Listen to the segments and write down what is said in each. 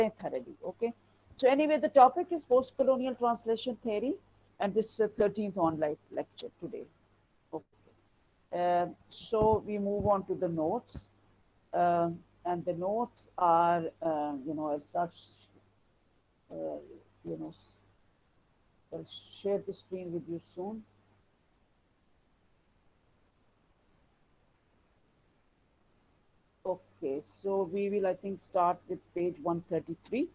thoroughly. Okay. So anyway, the topic is post-colonial translation theory, and this is the 13th online lecture today. Okay. So we move on to the notes, and the notes are, I'll start, uh, you know, I'll share the screen with you soon. Okay so we will I think start with page 133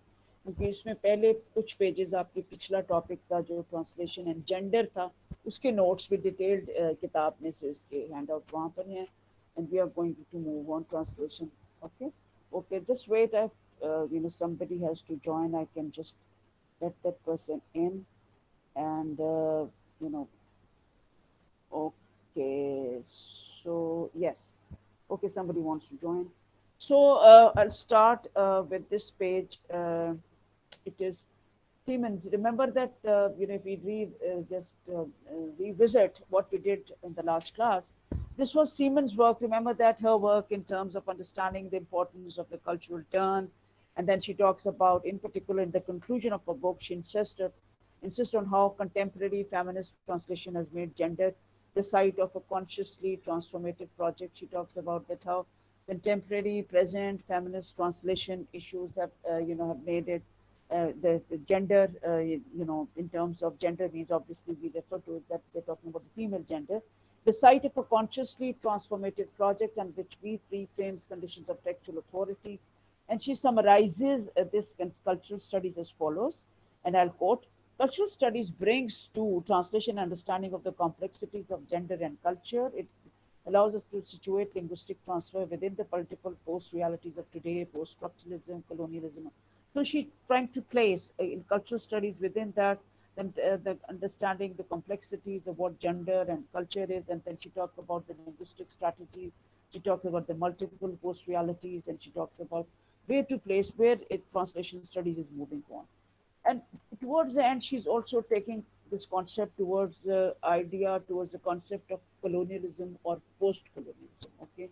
क्योंकि इसमें पहले कुछ pages आपके पिछला topic का जो translation and gender था उसके नोट्स भी डिटेल्ड किताब में से उसके हैंड आउट वहाँ पर हैं and we are going to move on translation okay okay just wait I somebody has to join I can just let that person in and you know okay so yes okay somebody wants to join so I'll start with this page it is Siemens. Remember that if we just revisit what we did in the last class, this was Siemens' work. Remember that her work in terms of understanding the importance of the cultural turn, and then she talks about, in particular, in the conclusion of her book, she insists on how contemporary feminist translation has made gender the site of a consciously transformative project. She talks about that how contemporary, present feminist translation issues have made it the gender, in terms of gender means obviously we refer to it that they're talking about the female gender, the site of a consciously transformative project and which reframes conditions of textual authority. And she summarizes this cultural studies as follows, and I'll quote, cultural studies brings to translation understanding of the complexities of gender and culture. It allows us to situate linguistic transfer within the political post-realities of today, post-structuralism, colonialism. So she's trying to place in cultural studies within that, then the understanding the complexities of what gender and culture is, and then she talks about the linguistic strategy. She talks about the multiple post-realities, and she talks about where to place where translation studies is moving on. And towards the end, she's also taking this concept towards the idea, towards the concept of colonialism or post-colonialism. Okay.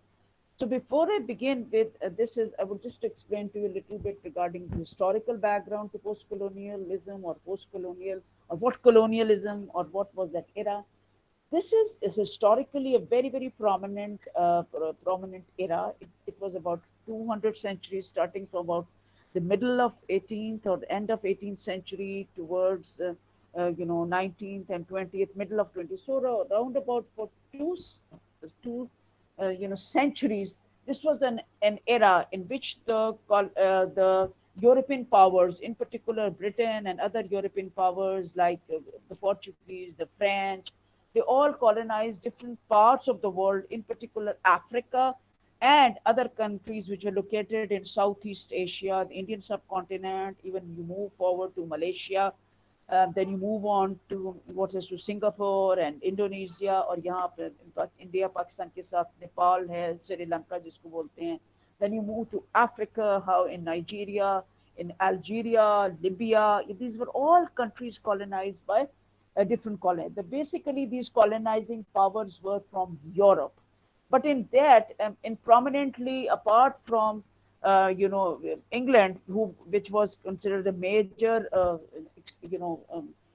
So before I begin with I would just explain to you a little bit regarding the historical background to post-colonialism or post-colonial, or what colonialism or what was that era. This is historically a very, very prominent era. It was about 200 centuries, starting from about the middle of 18th or the end of 18th century towards 19th and 20th, middle of 20th. So around about for two centuries, this was an era in which the European powers, in particular Britain and other European powers like the Portuguese, the French, they all colonized different parts of the world, in particular Africa and other countries which were located in Southeast Asia, the Indian subcontinent. Even you move forward to Malaysia, then you move on to what is to Singapore and Indonesia, और यहाँ पर India Pakistan के साथ नेपाल है, श्रीलंका जिसको बोलते हैं. Then you move to Africa, how in Nigeria, in Algeria, Libya. These were all countries colonized by a different colony. Basically, these colonizing powers were from Europe. But in that, in prominently apart from England, which was considered a major,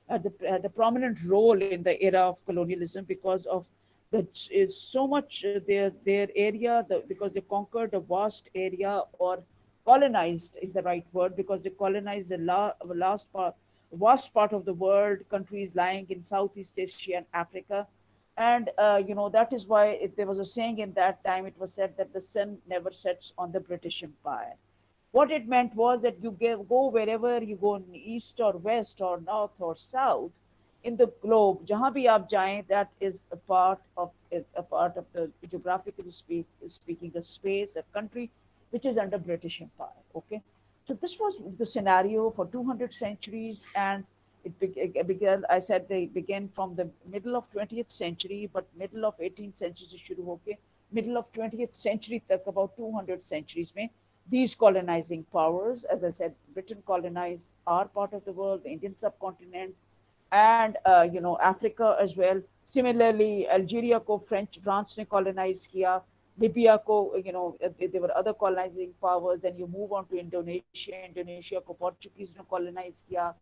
had a prominent role in the era of colonialism because of the is so much their area, because they conquered a vast area, or colonized is the right word, because they colonized the vast part of the world, countries lying in Southeast Asia and Africa. And that is why there was a saying in that time. It was said that the sun never sets on the British Empire. What it meant was that go wherever you go, in east or west or north or south in the globe, jahan bhi aap jaएं, that is a part of the geographically speaking a space, a country which is under British Empire. Okay, so this was the scenario for 200 centuries, and began. I said they began from the middle of 20th century, but middle of 18th century se shuru hoke middle of 20th century tak, about 200 centuries mein, these colonizing powers, as I said, Britain colonized our part of the world, the Indian subcontinent, and Africa as well. Similarly, Algeria ko France ne colonize kiya. Libya ko, there were other colonizing powers. Then you move on to Indonesia. Indonesia ko Portuguese ने colonize किया,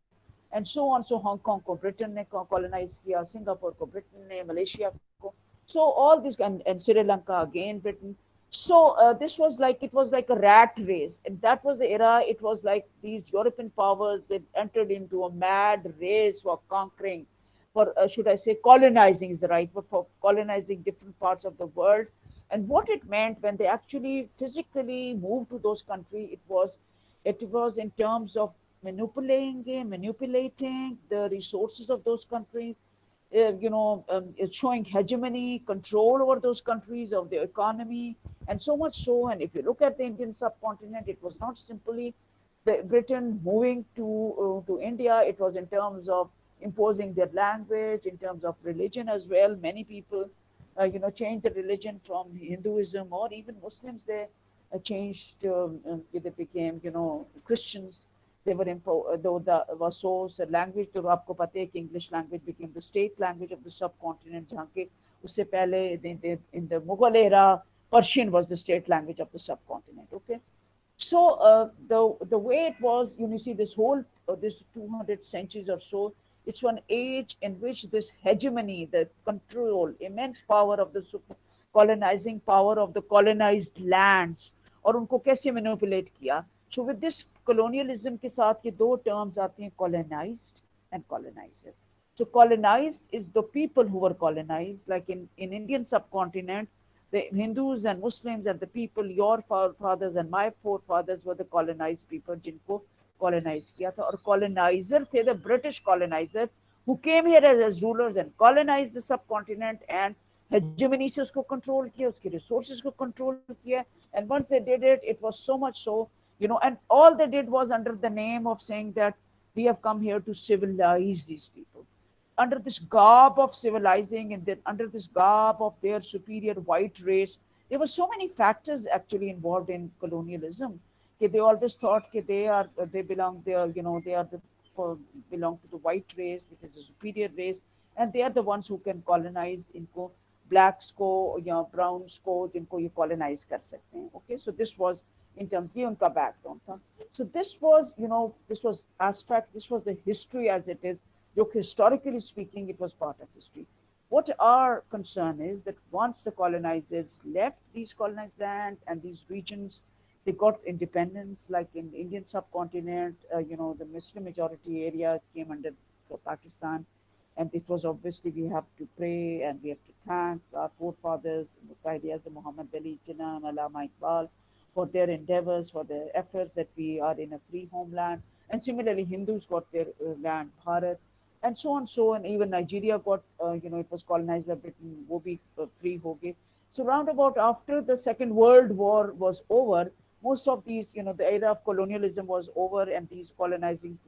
and so on. So Hong Kong को Britain ने colonize किया, Singapore को Britain ने, Malaysia को. So all this, and Sri Lanka again Britain. So this was like, it was like a rat race, and that was the era. It was like these European powers, they entered into a mad race for conquering, for should I say colonizing is the right word, for colonizing different parts of the world. And what it meant when they actually physically moved to those countries, it was in terms of manipulating the resources of those countries, showing hegemony, control over those countries, of their economy, and so much so. And if you look at the Indian subcontinent, it was not simply the Britain moving to India. It was in terms of imposing their language, in terms of religion as well. Many people, changed the religion from Hinduism, or even Muslims. They changed. They became, Christians. They were though the was language. तो आपको पता है कि English language became the state language of the subcontinent. जहाँ के उससे पहले in the Mughal era, Persian was the state language of the subcontinent. Okay, so the way it was, see, this whole this 200 centuries or so, it's one age in which this hegemony, the control, immense power of the colonizing power of the colonized lands, और उनको कैसे manipulate किया. So with this colonialism के साथ ये दो terms आते हैं, colonized and colonizer. So colonized is the people who were colonized, like in Indian subcontinent, the Hindus and Muslims and the people, your forefathers and my forefathers were the colonized people जिनको colonize किया था. और colonizer थे the British colonizer who came here as rulers and colonized the subcontinent, and hegemony से उसको control किया, उसके resources को control किया. And once they did it, it was so much so, and all they did was under the name of saying that we have come here to civilize these people. Under this garb of civilizing, and then under this garb of their superior white race, there were so many factors actually involved in colonialism. Okay, they always thought that they belong there, they are belong to the white race, it is a superior race, and they are the ones who can colonize इनको blacks को या browns को जिनको ये colonize कर सकते हैं. Okay, so this was in terms ये उनका background था. So this was, this was the history as it is. Look, historically speaking, it was part of history. What our concern is that once the colonizers left these colonized lands and these regions, they got independence, like in the Indian subcontinent, the Muslim majority area came under Pakistan. And it was obviously, we have to pray and we have to thank our forefathers, Quaid-e-Azam Muhammad Ali Jinnah and Allama Iqbal, for their endeavors, for their efforts that we are in a free homeland. And similarly, Hindus got their land, Bharat, and so on, so, and even Nigeria got, it was colonized by Britain, wo bhi free ho gaye. So roundabout after the Second World War was over, most of these, the era of colonialism was over, and these colonizing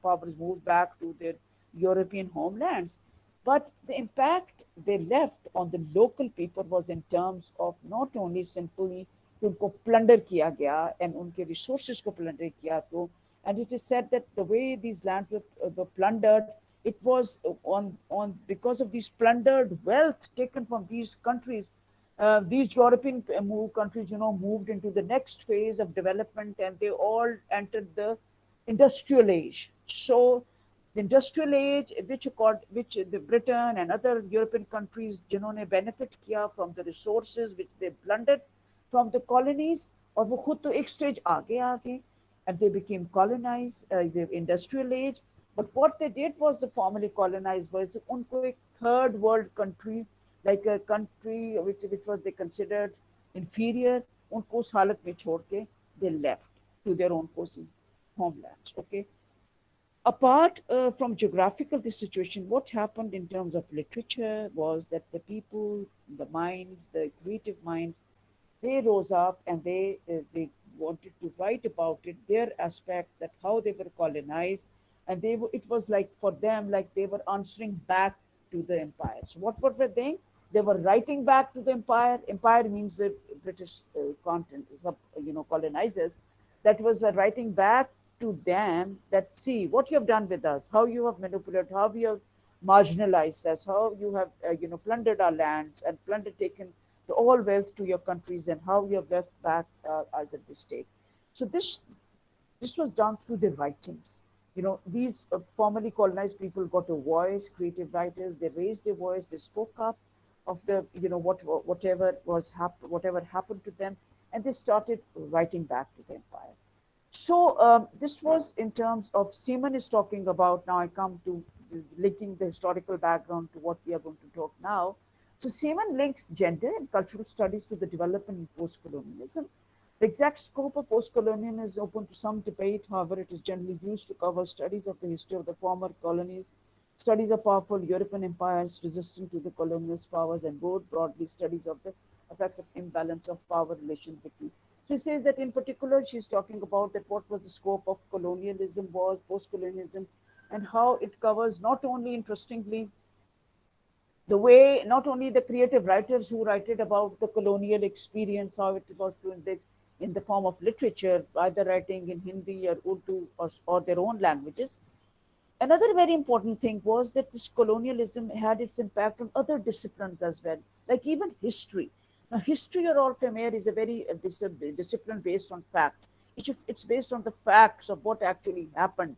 powers moved back to their European homelands. But the impact they left on the local people was in terms of not only simply कि उनको plunder किया गया and उनके resources को plunder किया. तो and it is said that the way these lands were plundered, it was on because of these plundered wealth taken from these countries. These European countries, moved into the next phase of development, and they all entered the industrial age. So the industrial age, which the Britain and other European countries, जिन्होंने benefit किया from the resources which they plundered from the colonies, और वो खुद तो एक stage आगे, and they became colonized, the industrial age. But what they did was, the formerly colonized was उनको एक third world country, like a country which was they considered inferior, उनको उस हालत में छोड़ के they left to their own cozy homelands. Okay. Apart from geographical this situation, what happened in terms of literature was that the people, the minds, the creative minds, they rose up and they wanted to write about it, their aspect, that how they were colonized, and it was like for them, like they were answering back to the empire. So what were they? They were writing back to the empire. Empire means the British content, colonizers. That was writing back to them that, see what you have done with us, how you have manipulated, how you have marginalized us, how you have plundered our lands and all wealth to your countries and how you have left back as a mistake. So this was done through their writings. These formerly colonized people got a voice, creative writers, they raised their voice, they spoke up of the, whatever happened to them, and they started writing back to the empire. So this was in terms of Seaman is talking about. Now I come to linking the historical background to what we are going to talk now. So Seaman links gender and cultural studies to the development in post-colonialism. The exact scope of post-colonialism is open to some debate. However, it is generally used to cover studies of the history of the former colonies, studies of powerful European empires resisting to the colonialist powers, and more broadly, studies of the effect of imbalance of power relations between. So he says that in particular, she's talking about that what was the scope of colonialism was, post-colonialism, and how it covers not only, interestingly, the way not only the creative writers who write it about the colonial experience, how it was in the form of literature, either writing in Hindi or Urdu or their own languages. Another very important thing was that this colonialism had its impact on other disciplines as well, like even history. Now, history, you're all familiar, is a very discipline based on facts. It's based on the facts of what actually happened.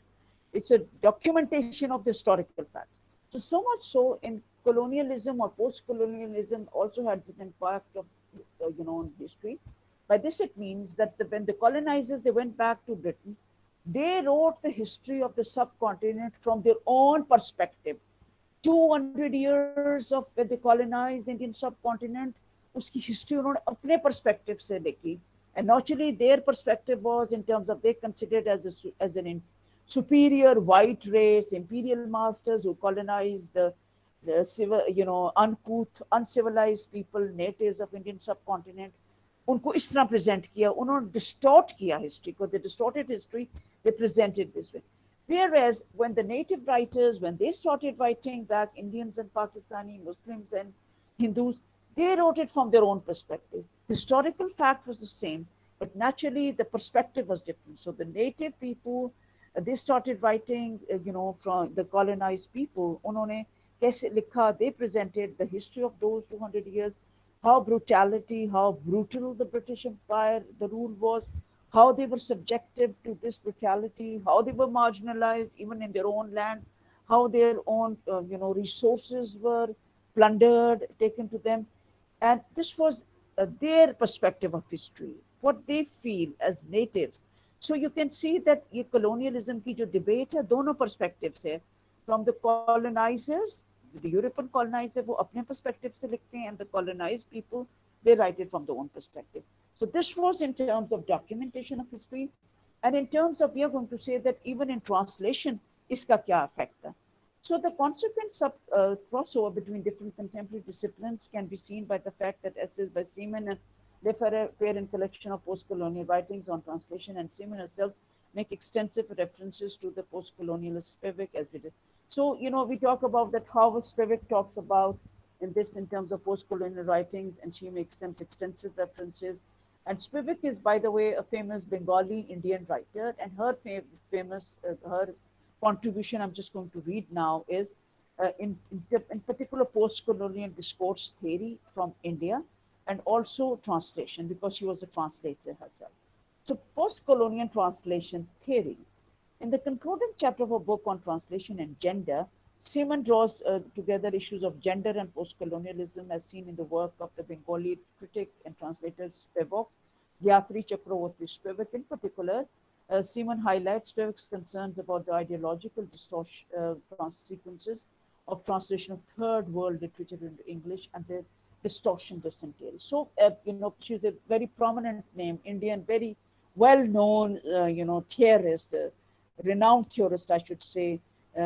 It's a documentation of the historical facts. So much so in colonialism or post-colonialism also had an impact of, on history. By this, it means that when the colonizers they went back to Britain, they wrote the history of the subcontinent from their own perspective. 200 years of when they colonized the Indian subcontinent, उसकी history उन्होंने अपने perspective से लिखी. And naturally, their perspective was in terms of they considered as an superior white race, imperial masters who colonized the civil, uncouth, uncivilized people, natives of Indian subcontinent. उनको इस तरह present किया, उन्होंने distort किया history को, they distorted history, they presented this way. Whereas when the native writers, when they started writing back, Indians and Pakistani, Muslims and Hindus, they wrote it from their own perspective. Historical fact was the same, but naturally the perspective was different. So the native people, they started writing, from the colonized people. उन्होंने कैसे लिखा, they presented the history of those 200 years, how brutal the British Empire, the rule was, how they were subjected to this brutality, how they were marginalized even in their own land, how their own resources were plundered, taken to them. And this was their perspective of history, what they feel as natives. So you can see that ये colonialism की जो debate है दोनों perspectives है, from the colonizers, the European colonizer वो अपने perspective से लिखते हैं, and the colonized people they write it from their own perspective. So this was in terms of documentation of history, and in terms of we are going to say that even in translation इसका क्या effect है. So the consequence of crossover between different contemporary disciplines can be seen by the fact that essays by Seaman and Lefebvre in collection of post-colonial writings on translation, and Seaman herself make extensive references to the post-colonialist Spivak as we did. So, we talk about that how Spivak talks about in terms of post-colonial writings, and she makes some extensive references. And Spivak is, by the way, a famous Bengali Indian writer, and her her contribution I'm just going to read now is in particular post-colonial discourse theory from India, and also translation, because she was a translator herself. So post-colonial translation theory. In the concluding chapter of her book on translation and gender, Seaman draws together issues of gender and post-colonialism as seen in the work of the Bengali critic and translator Spivak, Gayatri Chakravorty Spivak. In particular, Seaman highlights Spivak's concerns about the ideological consequences of translation of third world literature into English and the distortion this entails. So, she's a very prominent name, Indian, very well-known, theorist, renowned theorist, I should say,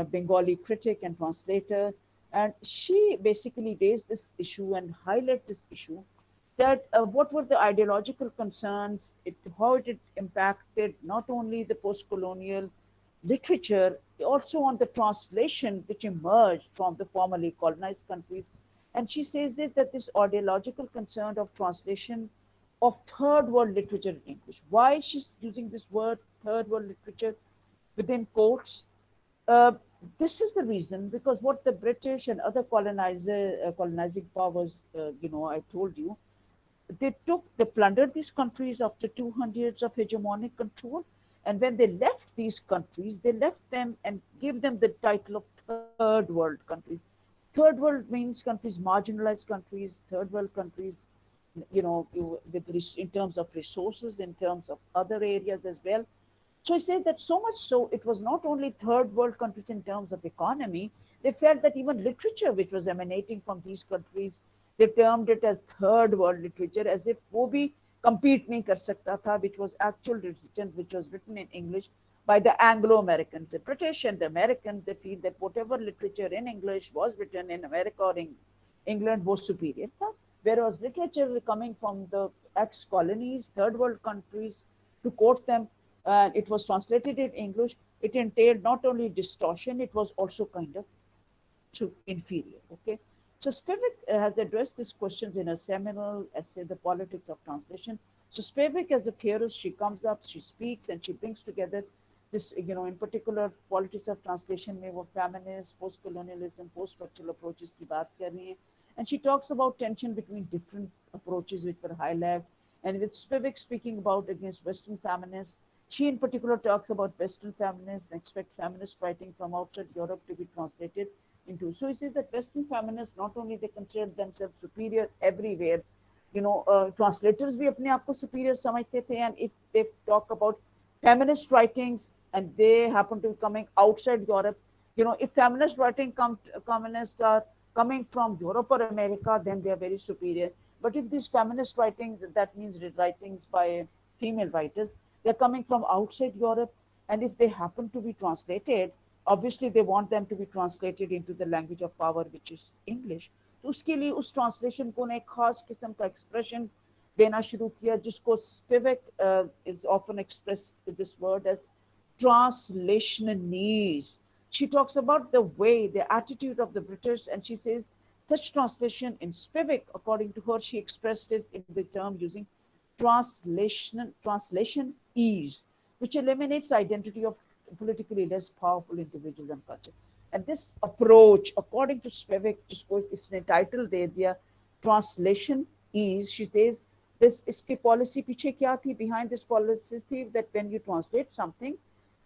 Bengali critic and translator. And she basically raised this issue and highlights this issue that what were the ideological concerns, how it impacted not only the post-colonial literature, also on the translation which emerged from the formerly colonized countries. And she says that this ideological concern of translation of third world literature in English. Why she's using this word third world literature within quotes? Uh, this is the reason, because what the British and other colonizing powers, I told you, They plundered these countries after 200 of hegemonic control. And when they left these countries, they left them and gave them the title of third world countries. Third world means countries, marginalized countries, third world countries, in terms of resources, in terms of other areas as well. So I say that so much so, it was not only third world countries in terms of economy, they felt that even literature which was emanating from these countries, they termed it as third world literature, as if wo bhi compete nahi kar sakta tha, which was actual literature, which was written in English by the Anglo-Americans. The British and the Americans, they feel that whatever literature in English was written in America or in England was superior tha, whereas literature coming from the ex-colonies, third world countries, to quote them, and it was translated in English, it entailed not only distortion, it was also kind of to inferior. Okay. So Spivak has addressed these questions in a seminal essay, The Politics of Translation. So Spivak, as a theorist, she comes up, she speaks, and she brings together this, in particular, politics of translation में वो feminist, post-colonialism, post-structural approaches की बात कर रही हैं. And she talks about tension between different approaches which were high left. And with Spivak speaking about against Western feminists, she in particular talks about Western feminists and expect feminist writing from outside Europe to be translated into. So he says that Western feminists, not only they consider themselves superior everywhere, translators भी अपने आप को superior समझते थे, and if they talk about feminist writings and they happen to be coming outside Europe, if feminist writing communists are coming from Europe or America, then they are very superior. But if these feminist writings, that means writings by female writers, they're coming from outside Europe, and if they happen to be translated, obviously they want them to be translated into the language of power, which is English. तो उसके लिए उस translation को एक खास किस्म का expression देना शुरू किया, जिसको Spivak is often expressed with this word as translationese. She talks about the way, the attitude of the British, and she says such translation in Spivak, according to her, she expressed it in the term using translation ease, which eliminates the identity of politically less powerful individuals and culture. And this approach, according to Spivak, जिसको इसने title दे दिया translation ease, she says this इसकी policy पीछे क्या थी? Behind this policy थी that when you translate something,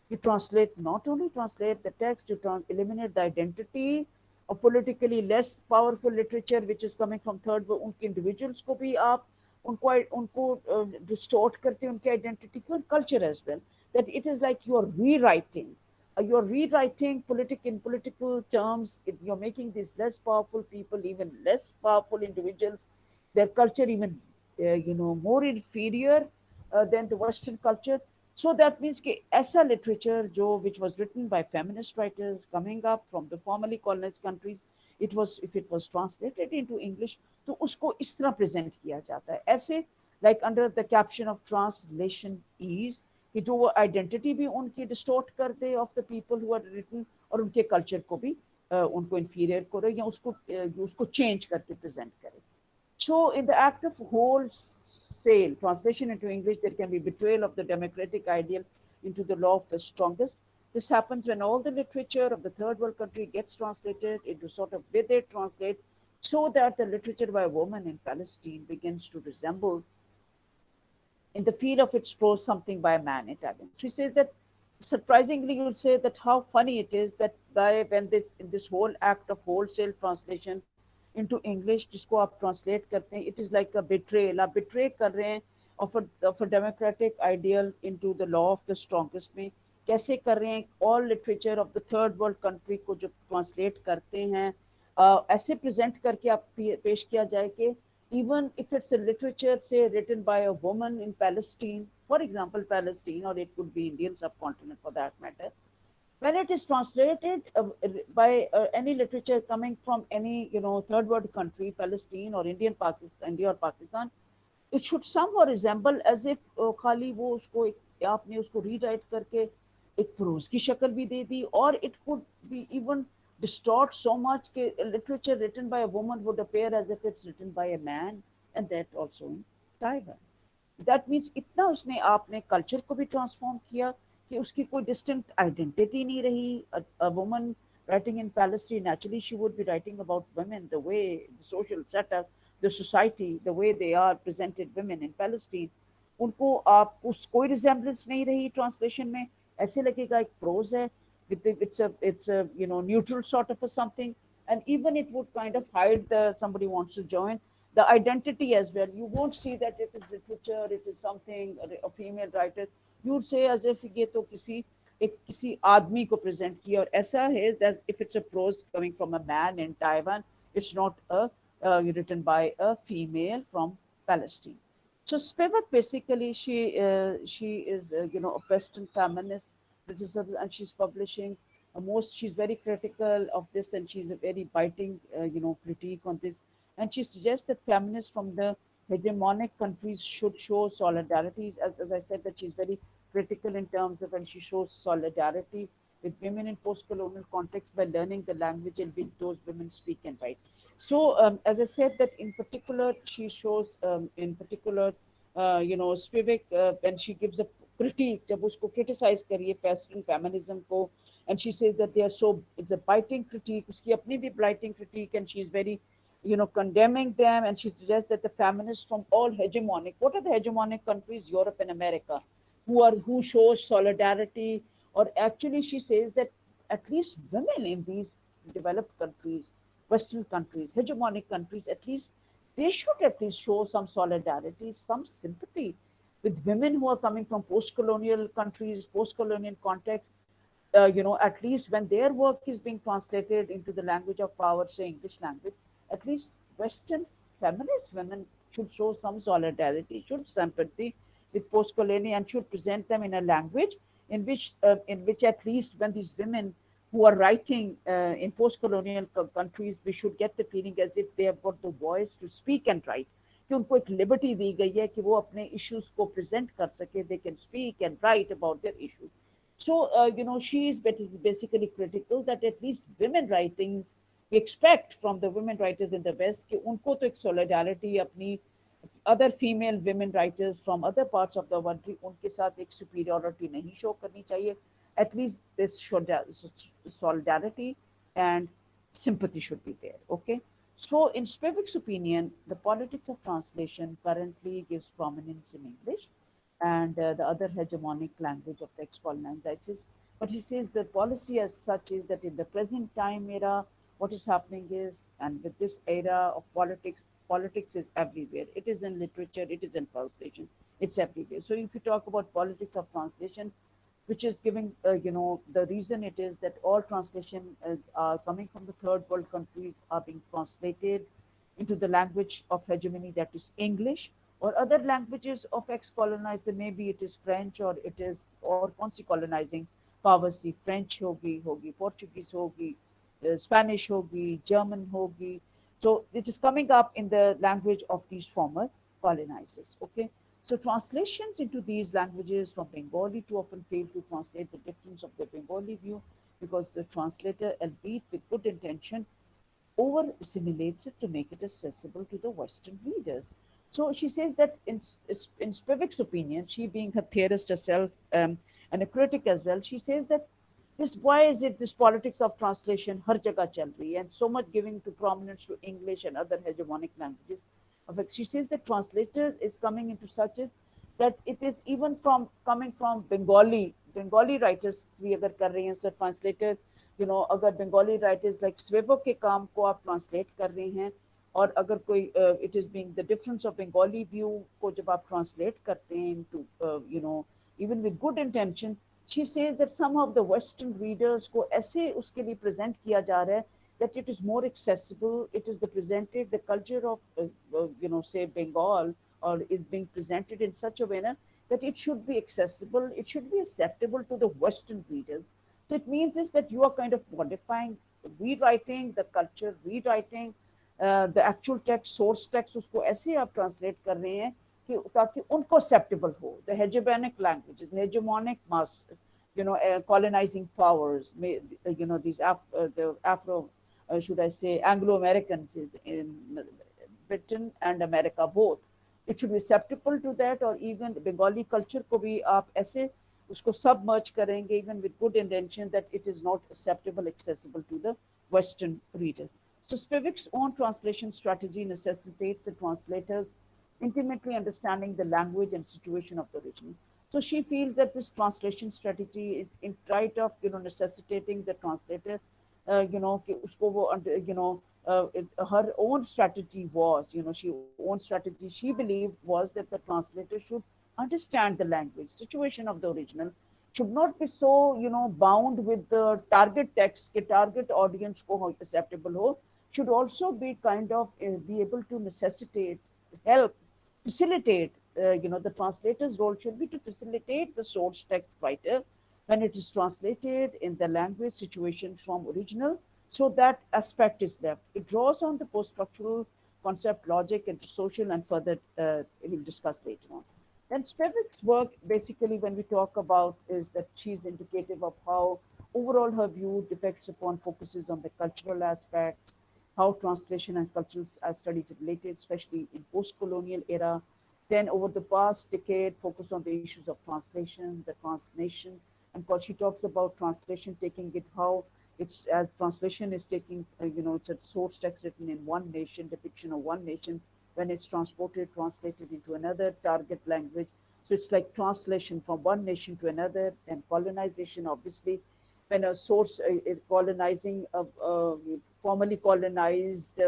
you translate, not only translate the text, you eliminate the identity of politically less powerful literature which is coming from third world. उनके individuals को भी आप उनको distort करते हैं, उनकी identity को, and culture as well. That it is like you're rewriting in political terms. You're making these less powerful people even less powerful individuals, their culture even more inferior than the Western culture. So that means कि ऐसा literature which was written by feminist writers coming up from the formerly colonized countries, if it was translated into English, तो उसको इस तरह present किया जाता है ऐसे, like under the caption of translation ease, कि जो वो identity भी उनकी distort कर दे of the people who are written, और उनके culture को भी उनको inferior करे या उसको change करके present करे. So in the act of wholesale translation into English, there can be betrayal of the democratic ideal into the law of the strongest. This happens when all the literature of the third world country gets translated into sort of with it translate, so that the literature by a woman in Palestine begins to resemble in the field of its prose something by a man Italian. She says that surprisingly, you'll say that how funny it is that when in this whole act of wholesale translation into English, जिसको आप translate करते हैं, it is like a betrayal. आप betray कर रहे हैं of a democratic ideal into the law of the strongest में. कैसे कर रहे हैं? All literature of the third world country को जब translate करते हैं, ऐसे present करके आप पेश किया जाए कि even if it's a literature, say, written by a woman in Palestine, for example, Palestine, or it could be Indian subcontinent for that matter, when it is translated by any literature coming from any third world country, Palestine or India or Pakistan, it should somehow resemble as if खाली वो उसको आपने उसको rewrite करके एक prose की शक्ल भी दे दी, or it could be even distort so much कि literature written by a woman would appear as if it's written by a man, and that also in Taiwan. That means इतना उसने आपने culture को भी transform किया कि उसकी कोई distinct identity नहीं रही. A woman writing in Palestine, naturally she would be writing about women, the way the social setup, the society, the way they are presented women in Palestine, उनको आप उस कोई resemblance नहीं रही translation में, ऐसे लगेगा एक prose है, it's a neutral sort of a something, and even it would kind of hide the somebody wants to join the identity as well. You won't see that it is literature, it is something a female writer. You would say as if ये तो किसी आदमी को present किया, और ऐसा है as if it's a prose coming from a man in Taiwan. It's not written by a female from Palestine. So Spivak basically she is a Western feminist criticism, and she's publishing she's very critical of this, and she's a very biting critique on this, and she suggests that feminists from the hegemonic countries should show solidarity. As I said, that she's very critical in terms of, and she shows solidarity with women in post-colonial context by learning the language in which those women speak and write. So, as I said, that in particular, she shows, in particular, Spivak, when she gives a critique, जब उसको criticize करिए Western feminism को, and she says that they are so, it's a biting critique, उसकी अपनी भी biting critique, and she's very, condemning them, and she suggests that the feminists from all hegemonic, what are the hegemonic countries? Europe and America, who shows solidarity, or actually she says that at least women in these developed countries, Western countries, hegemonic countries, at least they should at least show some solidarity, some sympathy with women who are coming from post-colonial countries, post-colonial context. At least when their work is being translated into the language of power, say English language, at least Western feminist women should show some solidarity, should sympathy with post-colonial, and should present them in a language in which at least when these women who are writing in post-colonial countries, we should get the feeling as if they have got the voice to speak and write. कि उनको एक liberty दी गई है कि वो अपने issues को present कर सके, they can speak and write about their issues. So, she is basically critical that at least women writings, we expect from the women writers in the West कि उनको तो एक solidarity अपनी other female women writers from other parts of the country, उनके साथ एक superiority नहीं show करनी चाहिए. At least this solidarity and sympathy should be there. Okay. So, in Spivak's opinion, the politics of translation currently gives prominence in English and the other hegemonic language of the ex-colonizers. But he says the policy as such is that in the present time era, what is happening is, and with this era of politics is everywhere. It is in literature, it is in translation, it's everywhere. So if you talk about politics of translation, which is giving, the reason it is that all translation are coming from the third world countries are being translated into the language of hegemony, that is English, or other languages of ex-colonizer, maybe it is French, or it is, or कौन colonizing powers, the French होगी, Portuguese होगी, Spanish होगी, German होगी. So it is coming up in the language of these former colonizers. Okay. So translations into these languages from Bengali too often fail to translate the difference of the Bengali view, because the translator, albeit with good intention, over assimilates it to make it accessible to the Western readers. So she says that in Spivak's opinion, she being a theorist herself and a critic as well, she says that why is it this politics of translation har jagah chal rahi hai, and so much giving to prominence to English and other hegemonic languages. In fact, she says that translator is coming into such as that it is even from coming from Bengali writers भी अगर कर रहे हैं, so translator, अगर Bengali writers like Spivak के काम को आप translate कर रहे हैं, और अगर कोई it is being the difference of Bengali view को जब आप translate करते हैं into even with good intention, she says that some of the Western readers को ऐसे उसके लिए present किया जा रहा है that it is more accessible. It is presented, the culture of say Bengal, or is being presented in such a manner that it should be accessible, it should be acceptable to the Western readers. So it means is that you are kind of modifying, rewriting the culture, rewriting the actual text, source text, उसको ऐसे आप translate कर रहे हैं कि ताकि उनको acceptable हो. The hegemonic languages, the hegemonic mass, colonizing powers, these the Afro, should I say, Anglo-Americans in Britain and America both. It should be acceptable to that, or even Bengali culture को भी आप ऐसे उसको submerge करेंगे, even with good intention, that it is not acceptable, accessible to the Western reader. So Spivak's own translation strategy necessitates the translators intimately understanding the language and situation of the original. So she feels that this translation strategy, in right of necessitating the translator, कि उसको वो her own strategy was, she own strategy she believed was that the translator should understand the language situation of the original, should not be so bound with the target text के target audience को acceptable हो, should also be kind of be able to necessitate, help, facilitate. The translator's role should be to facilitate the source text writer when it is translated in the language situation from original. So that aspect is left. It draws on the post-structural concept, logic, and social, and further we'll discuss later on. Then Spivak's work, basically, when we talk about, is that she's indicative of how overall her view depicts upon focuses on the cultural aspects, how translation and cultural studies are related, especially in post-colonial era. Then over the past decade, focus on the issues of translation, the translation, and because she talks about translation, taking it how it's as translation is taking, it's a source text written in one nation, depiction of one nation, when it's translated into another target language. So it's like translation from one nation to another, and colonization, obviously, when a source is colonizing, formerly colonized,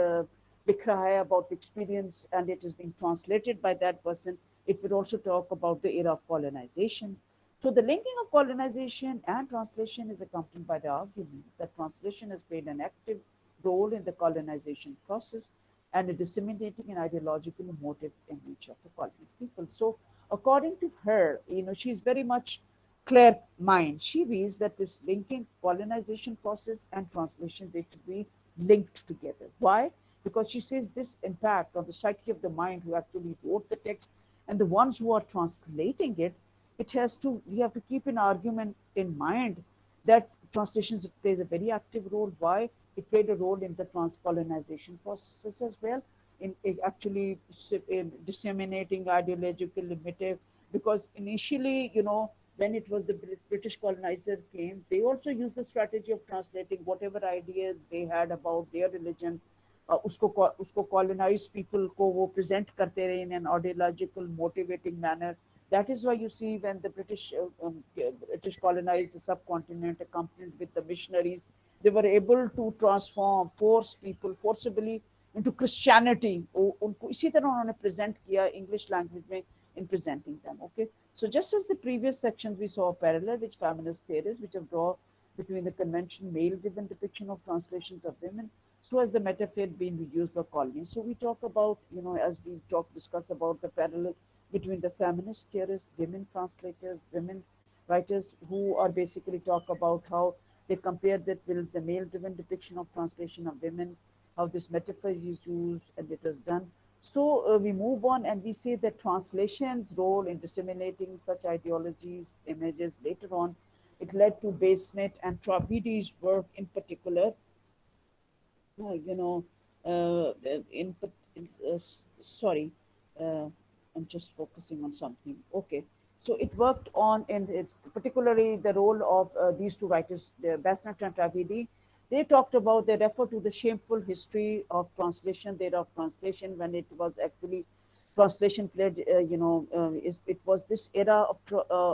about the experience, and it is being translated by that person, it will also talk about the era of colonization. So the linking of colonization and translation is accompanied by the argument that translation has played an active role in the colonization process and a disseminating and ideological motive in each of the colonized people. So according to her, she's very much clear mind. She believes that this linking colonization process and translation, they should be linked together. Why? Because she says this impact on the psyche of the mind who actually wrote the text and the ones who are translating it, we have to keep an argument in mind that translations plays a very active role. Why? It played a role in the trans-colonization process as well, in actually in disseminating ideological motive. Because initially, when it was the British colonizer came, they also used the strategy of translating whatever ideas they had about their religion. उसको colonized people को वो present करते रहे in an ideological motivating manner. That is why you see when the British colonized the subcontinent, accompanied with the missionaries, they were able to transform, force people forcibly into Christianity. उनको इसी तरह उन्होंने present किया English language में in presenting them. Okay, so just as the previous sections, we saw a parallel which feminist theories which have drawn between the conventional male-driven depiction of translations of women, so has the metaphor been used by colonies. So we talk about, as we discuss about the parallel between the feminist theorists, women translators, women writers who are basically talk about how they compare that with the male-driven depiction of translation of women, how this metaphor is used and it is done. So we move on and we say that translation's role in disseminating such ideologies, images later on, it led to Basenet and Travidi's work in particular, uh, you know, in, sorry, uh, I'm just focusing on something. Okay. So it worked on, and it's particularly the role of these two writers, Basnet and Travidi. They talked about, they refer to the shameful history of translation, there of translation, when it was actually translation played, it was this era of,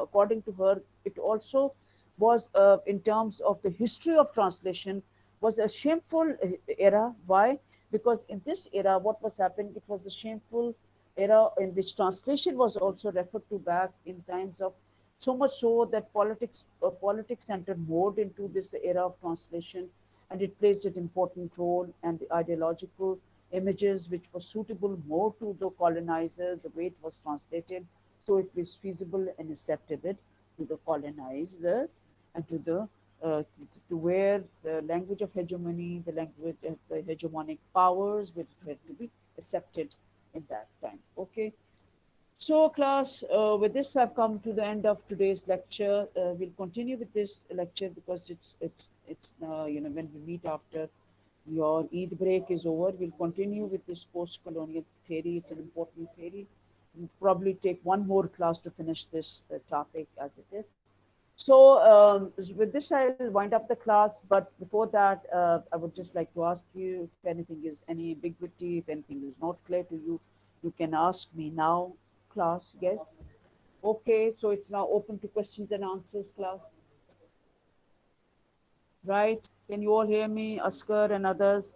according to her, it also was in terms of the history of translation, was a shameful era. Why? Because in this era, what was happening, it was a shameful era in which translation was also referred to back in times of, so much so that politics entered more into this era of translation, and it plays an important role, and the ideological images which were suitable more to the colonizers, the way it was translated, so it was feasible and acceptable to the colonizers, and to the to where the language of hegemony, the language of the hegemonic powers, which had to be accepted in that time. Okay. So, class, with this, I've come to the end of today's lecture. We'll continue with this lecture because it's when we meet after your Eid break is over, we'll continue with this post-colonial theory. It's an important theory. We'll probably take one more class to finish this topic as it is. So with this, I'll wind up the class. But before that, I would just like to ask you if anything is any ambiguity, if anything is not clear to you, you can ask me now, class. Yes. Okay. So it's now open to questions and answers, class. Right? Can you all hear me, Askar and others?